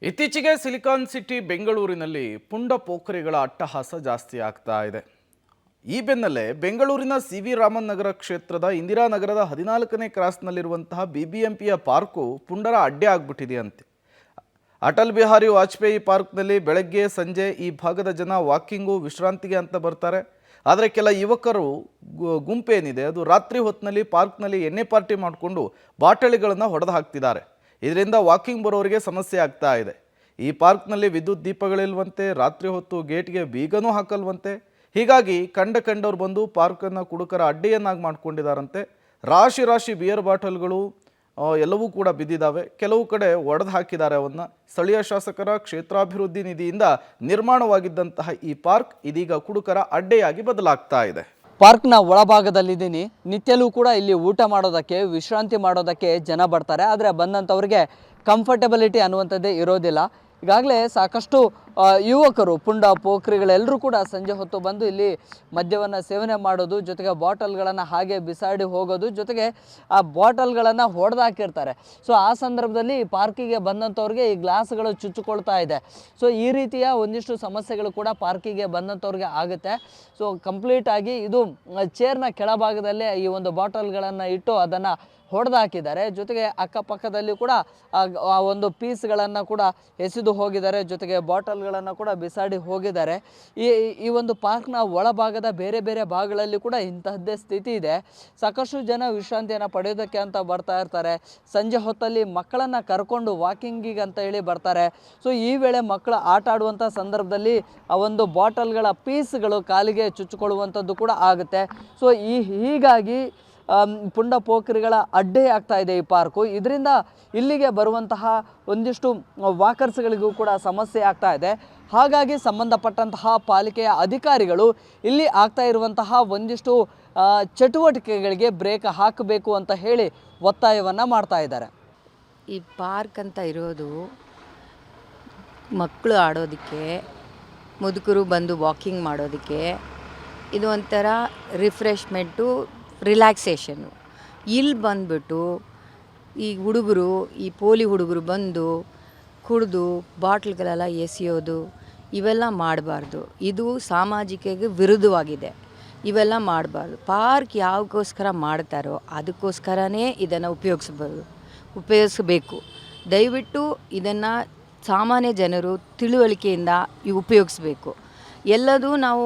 ಇತ್ತೀಚೆಗೆ silicon city ಬೆಂಗಳೂರಿನಲ್ಲಿ ಪುಂಡ ಪೋಖರಿಗಳ ಅಟ್ಟಹಾಸ ಜಾಸ್ತಿ ಆಗ್ತಾ ಇದೆ. ಈ ಬೆನ್ನಲ್ಲೇ ಬೆಂಗಳೂರಿನ ಸಿ.ವಿ. ರಾಮನ್ ನಗರ ಕ್ಷೇತ್ರದ ಇಂದಿರಾನಗರದ 14ನೇ ಕ್ರಾಸ್ನಲ್ಲಿರುವಂತಹ ಬಿಬಿಎಂಪಿಯ ಪಾರ್ಕು ಪುಂಡರ ಅಡ್ಡೆ ಆಗ್ಬಿಟ್ಟಿದೆಯಂತೆ. ಅಟಲ್ ಬಿಹಾರಿ ವಾಜಪೇಯಿ ಪಾರ್ಕ್ನಲ್ಲಿ ಬೆಳಗ್ಗೆ ಸಂಜೆ ಈ ಭಾಗದ ಜನ ವಾಕಿಂಗು ವಿಶ್ರಾಂತಿಗೆ ಅಂತ ಬರ್ತಾರೆ. ಆದರೆ ಕೆಲ ಯುವಕರು ಗುಂಪೇನಿದೆ ಅದು ರಾತ್ರಿ ಹೊತ್ತಿನಲ್ಲಿ ಪಾರ್ಕ್ನಲ್ಲಿ ಎಣ್ಣೆ ಪಾರ್ಟಿ ಮಾಡಿಕೊಂಡು ಬಾಟಲಿಗಳನ್ನು ಹೊಡೆದು ಹಾಕ್ತಿದ್ದಾರೆ. ಇದರಿಂದ ವಾಕಿಂಗ್ ಬರೋರಿಗೆ ಸಮಸ್ಯೆ ಆಗ್ತಾ ಇದೆ. ಈ ಪಾರ್ಕ್ನಲ್ಲಿ ವಿದ್ಯುತ್ ದೀಪಗಳಿಲ್ವಂತೆ, ರಾತ್ರಿ ಹೊತ್ತು ಗೇಟ್ಗೆ ಬೀಗನೂ ಹಾಕಲ್ವಂತೆ. ಹೀಗಾಗಿ ಕಂಡವ್ರು ಬಂದು ಪಾರ್ಕನ್ನು ಕುಡುಕರ ಅಡ್ಡೆಯನ್ನಾಗಿ ಮಾಡ್ಕೊಂಡಿದ್ದಾರಂತೆ. ರಾಶಿ ರಾಶಿ ಬಿಯರ್ ಬಾಟಲ್ಗಳು ಎಲ್ಲವೂ ಕೂಡ ಬಿದ್ದಿದ್ದಾವೆ. ಕೆಲವು ಕಡೆ ಒಡೆದು ಹಾಕಿದ್ದಾರೆ ಅವನ್ನ. ಸ್ಥಳೀಯ ಶಾಸಕರ ಕ್ಷೇತ್ರಾಭಿವೃದ್ಧಿ ನಿಧಿಯಿಂದ ನಿರ್ಮಾಣವಾಗಿದ್ದಂತಹ ಈ ಪಾರ್ಕ್ ಇದೀಗ ಕುಡುಕರ ಅಡ್ಡೆಯಾಗಿ ಬದಲಾಗ್ತಾ ಇದೆ. ಪಾರ್ಕ್ನ ಒಳಭಾಗದಲ್ಲಿದ್ದೀನಿ. ನಿತ್ಯಲೂ ಕೂಡ ಇಲ್ಲಿ ಊಟ ಮಾಡೋದಕ್ಕೆ ವಿಶ್ರಾಂತಿ ಮಾಡೋದಕ್ಕೆ ಜನ ಬರ್ತಾರೆ. ಆದರೆ ಬಂದಂಥವ್ರಿಗೆ ಕಂಫರ್ಟಬಿಲಿಟಿ ಅನ್ನುವಂಥದ್ದೇ ಇರೋದಿಲ್ಲ. ಈಗಾಗಲೇ ಸಾಕಷ್ಟು ಯುವಕರು ಪುಂಡ ಪೋಖ್ರಿಗಳೆಲ್ಲರೂ ಕೂಡ ಸಂಜೆ ಹೊತ್ತು ಬಂದು ಇಲ್ಲಿ ಮದ್ಯವನ್ನು ಸೇವನೆ ಮಾಡೋದು, ಜೊತೆಗೆ ಬಾಟಲ್ಗಳನ್ನು ಹಾಗೆ ಬಿಸಾಡಿ ಹೋಗೋದು, ಜೊತೆಗೆ ಆ ಬಾಟಲ್ಗಳನ್ನು ಹೊಡೆದಾಕಿರ್ತಾರೆ. ಸೊ ಆ ಸಂದರ್ಭದಲ್ಲಿ ಪಾರ್ಕಿಗೆ ಬಂದಂಥವ್ರಿಗೆ ಈ ಗ್ಲಾಸ್ಗಳು ಚುಚ್ಚಿಕೊಳ್ತಾ ಇದೆ. ಸೊ ಈ ರೀತಿಯ ಒಂದಿಷ್ಟು ಸಮಸ್ಯೆಗಳು ಕೂಡ ಪಾರ್ಕಿಗೆ ಬಂದಂಥವ್ರಿಗೆ ಆಗುತ್ತೆ. ಸೊ ಕಂಪ್ಲೀಟಾಗಿ ಇದು ಚೇರ್ನ ಕೆಳಭಾಗದಲ್ಲೇ ಈ ಒಂದು ಬಾಟಲ್ಗಳನ್ನು ಇಟ್ಟು ಅದನ್ನು ಹೊಡೆದು ಹಾಕಿದ್ದಾರೆ. ಜೊತೆಗೆ ಅಕ್ಕಪಕ್ಕದಲ್ಲಿ ಕೂಡ ಆ ಒಂದು ಪೀಸ್ಗಳನ್ನು ಕೂಡ ಎಸೆದು ಹೋಗಿದ್ದಾರೆ, ಜೊತೆಗೆ ಬಾಟಲ್ಗಳನ್ನು ಕೂಡ ಬಿಸಾಡಿ ಹೋಗಿದ್ದಾರೆ. ಈ ಒಂದು ಪಾರ್ಕ್ನ ಒಳಭಾಗದ ಬೇರೆ ಬೇರೆ ಭಾಗಗಳಲ್ಲಿ ಕೂಡ ಇಂತಹದ್ದೇ ಸ್ಥಿತಿ ಇದೆ. ಸಾಕಷ್ಟು ಜನ ವಿಶ್ರಾಂತಿಯನ್ನು ಪಡೆಯೋದಕ್ಕೆ ಅಂತ ಬರ್ತಾ ಇರ್ತಾರೆ. ಸಂಜೆ ಹೊತ್ತಲ್ಲಿ ಮಕ್ಕಳನ್ನು ಕರ್ಕೊಂಡು ವಾಕಿಂಗಿಗೆ ಅಂತ ಹೇಳಿ ಬರ್ತಾರೆ. ಸೊ ಈ ವೇಳೆ ಮಕ್ಕಳು ಆಟ ಆಡುವಂಥ ಸಂದರ್ಭದಲ್ಲಿ ಆ ಒಂದು ಬಾಟಲ್ಗಳ ಪೀಸ್ಗಳು ಕಾಲಿಗೆ ಚುಚ್ಚಿಕೊಳ್ಳುವಂಥದ್ದು ಕೂಡ ಆಗುತ್ತೆ. ಸೊ ಹೀಗಾಗಿ ಪುಂಡ ಪೋಖ್ರಿಗಳ ಅಡ್ಡೆ ಆಗ್ತಾ ಇದೆ ಈ ಪಾರ್ಕು. ಇದರಿಂದ ಇಲ್ಲಿಗೆ ಬರುವಂತಹ ಒಂದಿಷ್ಟು ವಾಕರ್ಸ್ಗಳಿಗೂ ಕೂಡ ಸಮಸ್ಯೆ ಆಗ್ತಾ ಇದೆ. ಹಾಗಾಗಿ ಸಂಬಂಧಪಟ್ಟಂತಹ ಪಾಲಿಕೆಯ ಅಧಿಕಾರಿಗಳು ಇಲ್ಲಿ ಆಗ್ತಾ ಇರುವಂತಹ ಒಂದಿಷ್ಟು ಚಟುವಟಿಕೆಗಳಿಗೆ ಬ್ರೇಕ್ ಹಾಕಬೇಕು ಅಂತ ಹೇಳಿ ಒತ್ತಾಯವನ್ನು ಮಾಡ್ತಾ ಇದ್ದಾರೆ. ಈ ಪಾರ್ಕ್ ಅಂತ ಇರೋದು ಮಕ್ಕಳು ಆಡೋದಕ್ಕೆ, ಮುದುಕರು ಬಂದು ವಾಕಿಂಗ್ ಮಾಡೋದಕ್ಕೆ, ಇದು ಒಂಥರ ರಿಫ್ರೆಶ್ಮೆಂಟು, ರಿಲ್ಯಾಕ್ಸೇಷನ್ನು. ಇಲ್ಲಿ ಬಂದುಬಿಟ್ಟು ಈ ಹುಡುಗರು, ಈ ಪೋಲಿ ಹುಡುಗರು ಬಂದು ಕುಡಿದು ಬಾಟ್ಲ್ಗಳೆಲ್ಲ ಎಸೆಯೋದು ಇವೆಲ್ಲ ಮಾಡಬಾರ್ದು. ಇದು ಸಾಮಾಜಿಕಗೆ ವಿರುದ್ಧವಾಗಿದೆ. ಇವೆಲ್ಲ ಮಾಡಬಾರ್ದು. ಪಾರ್ಕ್ ಯಾವಕ್ಕೋಸ್ಕರ ಮಾಡ್ತಾರೋ ಅದಕ್ಕೋಸ್ಕರನೇ ಇದನ್ನು ಉಪಯೋಗಿಸಬೇಕು. ದಯವಿಟ್ಟು ಇದನ್ನು ಸಾಮಾನ್ಯ ಜನರು ತಿಳುವಳಿಕೆಯಿಂದ ಉಪಯೋಗಿಸ್ಬೇಕು. ಎಲ್ಲದೂ ನಾವು